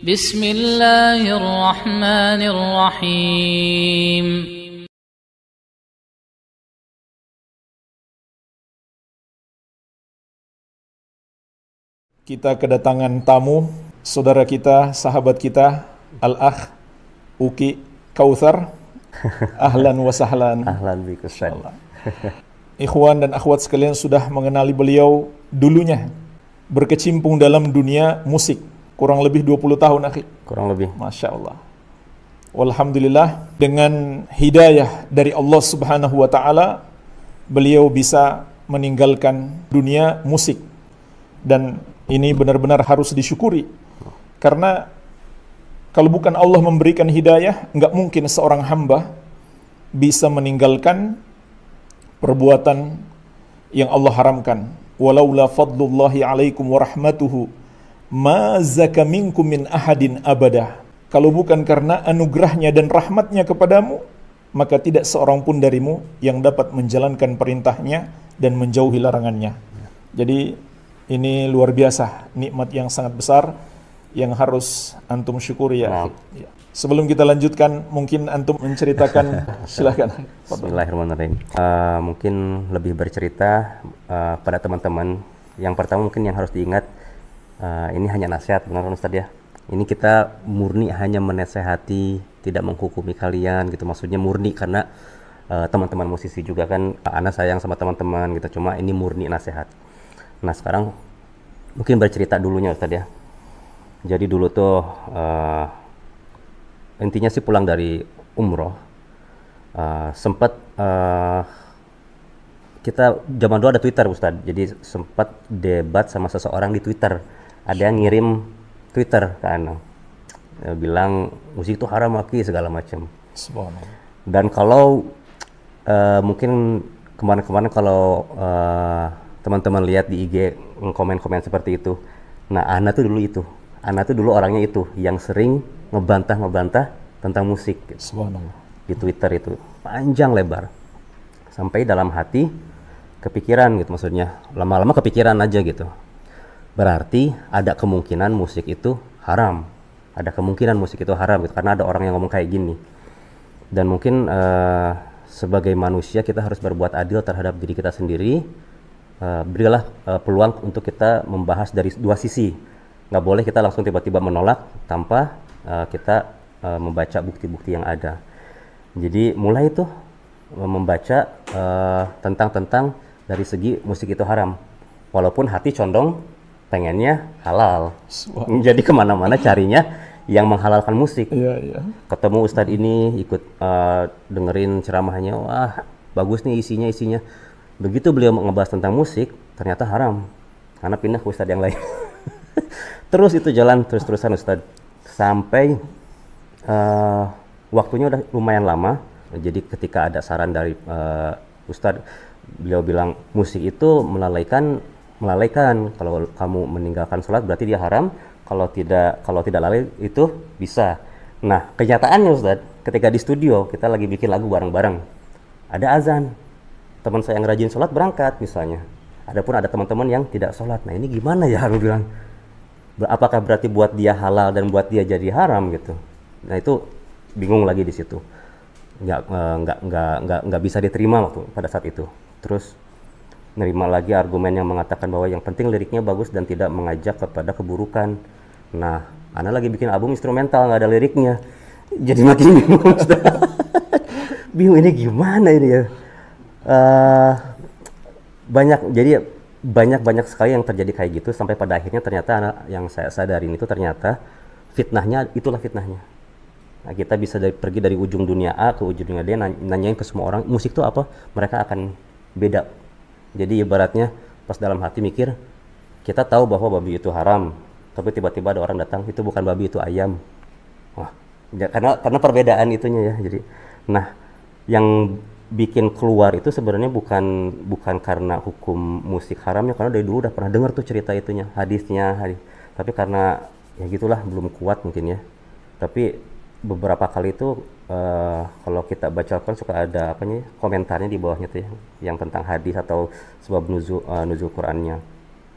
Bismillahirrahmanirrahim. Kita kedatangan tamu, saudara kita, sahabat kita, Al-Akh Uki Kautsar. Ahlan wa sahlan. Ahlan bik Ustaz. Ikhwan dan akhwat sekalian sudah mengenali beliau dulunya berkecimpung dalam dunia musik. Kurang lebih 20 tahun, akhi. Kurang lebih. Masya Allah. Walhamdulillah, dengan hidayah dari Allah Subhanahu wa Ta'ala, beliau bisa meninggalkan dunia musik. Dan ini benar-benar harus disyukuri. Karena kalau bukan Allah memberikan hidayah, nggak mungkin seorang hamba bisa meninggalkan perbuatan yang Allah haramkan. Walaula fadlullahi alaikum wa rahmatuhu ma zaka minkum min ahadin abada. Kalau bukan karena anugerahnya dan rahmatnya kepadamu, maka tidak seorang pun darimu yang dapat menjalankan perintahnya dan menjauhi larangannya. Jadi ini luar biasa, nikmat yang sangat besar yang harus antum syukuri ya. Ya. Sebelum kita lanjutkan, mungkin antum menceritakan, silakan. Bismillahirrahmanirrahim. Mungkin lebih bercerita pada teman-teman. Yang pertama mungkin yang harus diingat, ini hanya nasihat, benar Ustaz ya. Ini kita murni hanya menasehati, tidak menghukumi kalian gitu. Maksudnya murni karena teman-teman musisi juga kan, anak sayang sama teman-teman gitu. Cuma ini murni nasihat. Nah sekarang mungkin bercerita dulunya Ustaz ya. Jadi dulu tuh intinya sih pulang dari umroh, sempat kita zaman dulu ada Twitter Ustaz. Jadi sempat debat sama seseorang di Twitter. Ada yang ngirim Twitter ke Ana, bilang musik itu haram aki segala macam. Dan kalau mungkin kemarin-kemarin kalau teman-teman lihat di IG komen-komen seperti itu. Nah, Ana tuh dulu orangnya itu yang sering ngebantah tentang musik gitu. Di Twitter itu panjang lebar. Sampai dalam hati kepikiran gitu, maksudnya lama-lama kepikiran aja gitu. Berarti ada kemungkinan musik itu haram. Ada kemungkinan musik itu haram gitu karena ada orang yang ngomong kayak gini. Dan mungkin sebagai manusia kita harus berbuat adil terhadap diri kita sendiri. Berilah peluang untuk kita membahas dari dua sisi. Nggak boleh kita langsung tiba-tiba menolak tanpa kita membaca bukti-bukti yang ada. Jadi mulai itu membaca tentang dari segi musik itu haram. Walaupun hati condong pengennya halal. Jadi kemana-mana carinya yang menghalalkan musik. Ketemu Ustadz ini ikut dengerin ceramahnya, wah bagus nih isinya. Begitu beliau ngebahas tentang musik, ternyata haram. Karena pindah ke Ustadz yang lain. Terus itu jalan terus-terusan Ustadz. Sampai waktunya udah lumayan lama. Jadi ketika ada saran dari Ustadz, beliau bilang musik itu melalaikan. Kalau kamu meninggalkan sholat berarti dia haram. Kalau tidak lalai itu bisa. Nah kenyataannya Ustadz, ketika di studio kita lagi bikin lagu bareng-bareng, ada azan. Teman saya yang rajin sholat berangkat misalnya. Adapun ada teman-teman yang tidak sholat. Nah ini gimana ya, aku bilang. Apakah berarti buat dia halal dan buat dia jadi haram gitu? Nah itu bingung lagi di situ. Nggak bisa diterima waktu pada saat itu. Terus nerima lagi argumen yang mengatakan bahwa yang penting liriknya bagus dan tidak mengajak kepada keburukan. Nah, Ana lagi bikin album instrumental nggak ada liriknya. Jadi makin bingung. Bingung ini gimana ini ya? Banyak sekali yang terjadi kayak gitu sampai pada akhirnya ternyata yang saya sadarin itu ternyata itulah fitnahnya. Nah, kita bisa pergi dari ujung dunia A ke ujung dunia D, nanyain ke semua orang musik itu apa, mereka akan beda. Jadi ibaratnya pas dalam hati mikir, kita tahu bahwa babi itu haram, tapi tiba-tiba ada orang datang, itu bukan babi, itu ayam. Wah, karena perbedaan itunya ya. Jadi nah yang bikin keluar itu sebenarnya bukan karena hukum musik haramnya, karena dari dulu udah pernah dengar tuh cerita itunya, hadisnya. Tapi karena ya gitulah belum kuat mungkin ya. Tapi beberapa kali itu kalau kita baca kan suka ada komentarnya di bawahnya tuh ya, yang tentang hadis atau sebab nuzul Qur'annya,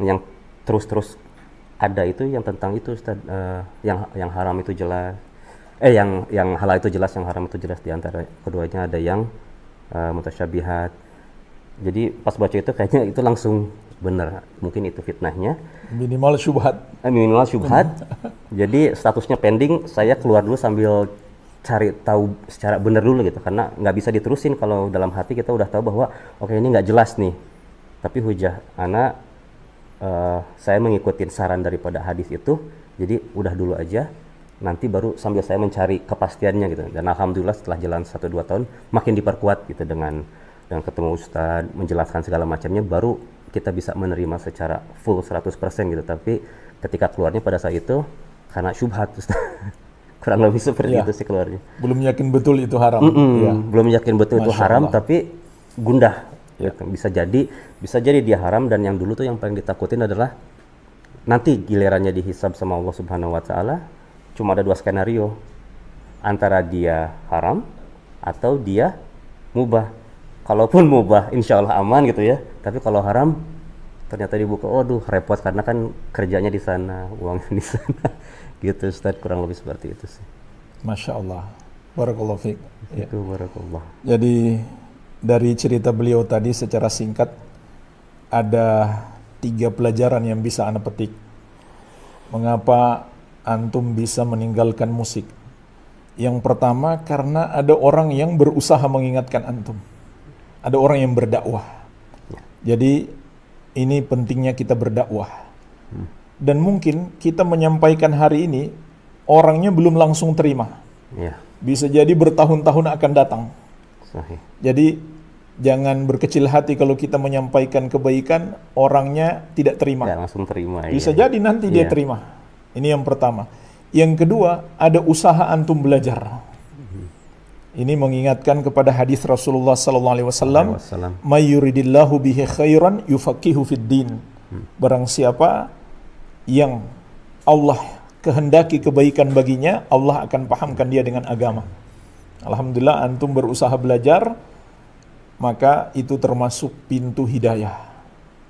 yang terus ada itu yang tentang itu Ustaz, yang haram itu jelas, yang halal itu jelas, yang haram itu jelas. Di antara keduanya ada yang mutasyabihat. Jadi pas baca itu kayaknya itu langsung bener, mungkin itu fitnahnya. Minimal syubhat. Minimal syubhat. Jadi statusnya pending, saya keluar dulu sambil cari tahu secara benar dulu gitu, karena nggak bisa diterusin kalau dalam hati kita udah tahu bahwa oke, ini nggak jelas nih. Tapi hujah anak, saya mengikuti saran daripada hadis itu, jadi udah dulu aja, nanti baru sambil saya mencari kepastiannya gitu. Dan alhamdulillah setelah jalan 1-2 tahun makin diperkuat gitu dengan ketemu Ustadz, menjelaskan segala macamnya, baru kita bisa menerima secara full 100% gitu. Tapi ketika keluarnya pada saat itu karena syubhat Ustadz. Kurang lebih seperti itu sih keluarnya. Belum yakin betul itu haram. Ya. Belum yakin betul itu haram, tapi gundah. Ya. Bisa jadi dia haram. Dan yang dulu tuh yang paling ditakutin adalah nanti gilirannya dihisab sama Allah Subhanahu Wa Taala, cuma ada 2 skenario, antara dia haram atau dia mubah. Kalaupun mubah, insya Allah aman gitu ya. Tapi kalau haram, ternyata dibuka, waduh repot karena kan kerjanya di sana, uangnya di sana. Gitu Ustaz, kurang lebih seperti itu sih. Masya Allah, barakallahu fiik. Itu barakallah. Jadi dari cerita beliau tadi secara singkat ada 3 pelajaran yang bisa Anda petik. Mengapa antum bisa meninggalkan musik? Yang pertama, karena ada orang yang berusaha mengingatkan antum. Ada orang yang berdakwah. Jadi ini pentingnya kita berdakwah. Dan mungkin kita menyampaikan hari ini, orangnya belum langsung terima. Ya. Bisa jadi bertahun-tahun akan datang. Sahih. Jadi jangan berkecil hati kalau kita menyampaikan kebaikan, orangnya tidak terima. Nggak langsung terima. Bisa jadi nanti dia terima. Ini yang pertama. Yang kedua, ada usaha antum belajar. Ini mengingatkan kepada hadis Rasulullah SAW, "May yuridillahu bihi khairan yufaqihu fid din." Barang siapa yang Allah kehendaki kebaikan baginya, Allah akan pahamkan dia dengan agama. Alhamdulillah antum berusaha belajar, maka itu termasuk pintu hidayah.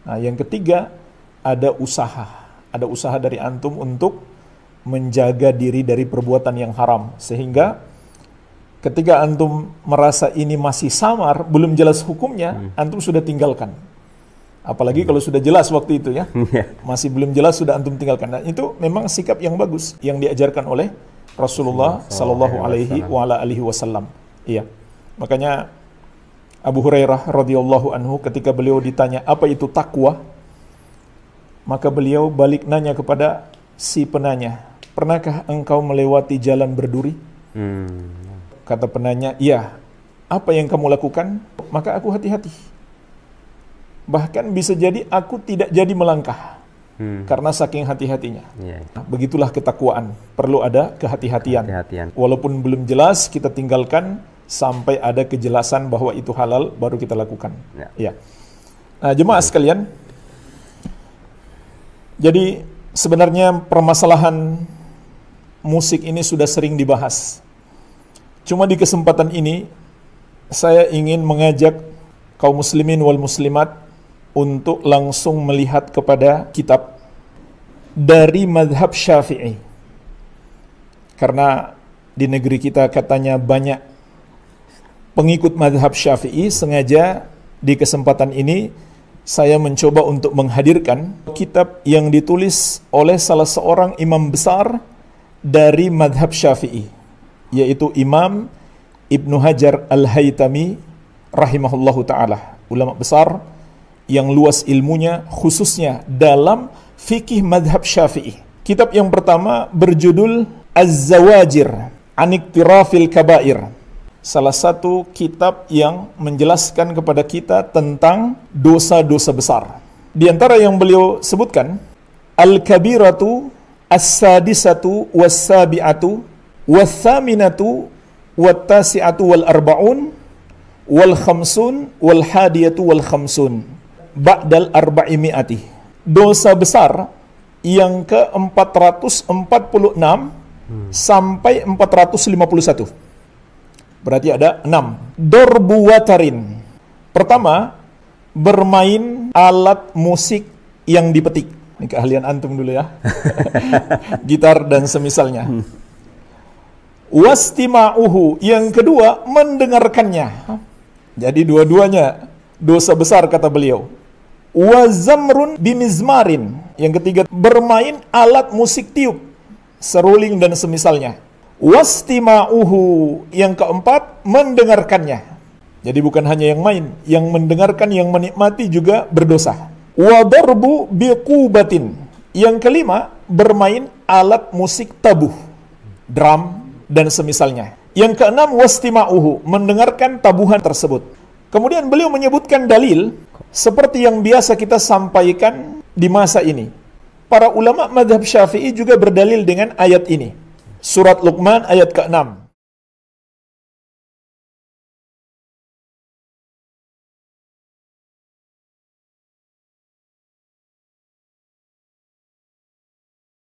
Nah, yang ketiga, ada usaha dari antum untuk menjaga diri dari perbuatan yang haram, sehingga ketika antum merasa ini masih samar, belum jelas hukumnya, antum sudah tinggalkan. Apalagi kalau sudah jelas waktu itu ya, masih belum jelas sudah antum tinggalkan. Nah, itu memang sikap yang bagus yang diajarkan oleh Rasulullah Sallallahu Alaihi Wasallam. Iya, makanya Abu Hurairah radhiyallahu anhu ketika beliau ditanya apa itu takwa, maka beliau balik nanya kepada si penanya, pernahkah engkau melewati jalan berduri? Kata penanya, iya. Apa yang kamu lakukan? Maka aku hati-hati. Bahkan bisa jadi aku tidak jadi melangkah karena saking hati-hatinya. Nah, begitulah ketakwaan, perlu ada kehati-hatian. Walaupun belum jelas, kita tinggalkan sampai ada kejelasan bahwa itu halal, baru kita lakukan. Ya. Nah, jemaah sekalian, jadi sebenarnya permasalahan musik ini sudah sering dibahas. Cuma di kesempatan ini saya ingin mengajak kaum muslimin wal muslimat untuk langsung melihat kepada kitab dari mazhab Syafi'i. Karena di negeri kita katanya banyak pengikut mazhab Syafi'i, sengaja di kesempatan ini saya mencoba untuk menghadirkan kitab yang ditulis oleh salah seorang imam besar dari mazhab Syafi'i, yaitu Imam Ibnu Hajar Al-Haytami rahimahullahu ta'ala, ulama besar yang luas ilmunya khususnya dalam fikih madhab Syafi'i. Kitab yang pertama berjudul Az-Zawajir an Iktirafil Kabair. Salah satu kitab yang menjelaskan kepada kita tentang dosa-dosa besar. Di antara yang beliau sebutkan, Al-Kabiratu As-Sadisatu Was-Sabi'atu Was-Thaminatu Wat-Tasi'atu Wal-Arba'un Wal-Khamsun Wal-Hadiyatu Wal-Khamsun Ba'dal arba'imi'ati. Dosa besar yang ke-446 sampai 451. Berarti ada 6. Dorbu watarin. Pertama, bermain alat musik yang dipetik. Ini keahlian antum dulu ya. Gitar dan semisalnya. Wastima'uhu, yang kedua mendengarkannya. Jadi dua-duanya dosa besar kata beliau. Wazamrun bimizmarin, yang ketiga bermain alat musik tiup, seruling dan semisalnya. Wastima'uhu, yang keempat mendengarkannya. Jadi bukan hanya yang main, yang mendengarkan, yang menikmati juga berdosa. Wa darbu biqubatin, yang kelima bermain alat musik tabuh, drum dan semisalnya. Yang keenam wastima'uhu, mendengarkan tabuhan tersebut. Kemudian beliau menyebutkan dalil seperti yang biasa kita sampaikan di masa ini. Para ulama mazhab Syafi'i juga berdalil dengan ayat ini. Surat Luqman ayat ke-6.